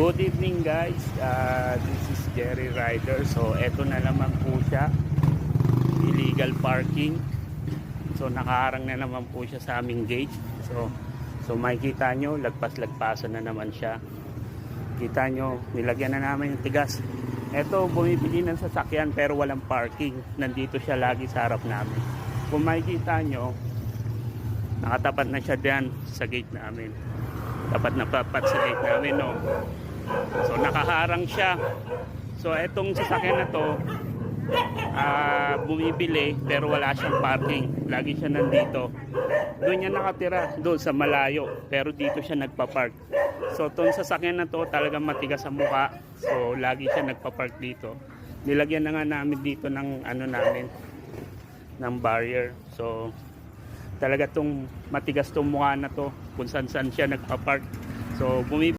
Good evening guys, this is Jerry Rider. So eto na naman po siya, illegal parking. So nakaharang na naman po siya sa aming gate. So makikita nyo, lagpas-lagpasan na naman siya. Kita nyo, nilagyan na namin yung tigas. Eto, bumibili ng sasakyan pero walang parking. Nandito siya lagi sa harap namin. Kung makikita nyo, nakatapat na siya dyan sa gate namin. Tapat na papat sa gate namin, no? So nakaharang siya. So etong sasakyan na to, bumibili pero wala siyang parking. Lagi siya nandito. Doon niya nakatira, doon sa malayo, pero dito siya nagpa-park. So itong sasakyan na to talagang matigas sa mukha. So lagi siya nagpa-park dito. Nilagyan na nga namin dito ng ng barrier. So talaga tong matigas tong mukha na to kung saan siya nagpa-park. So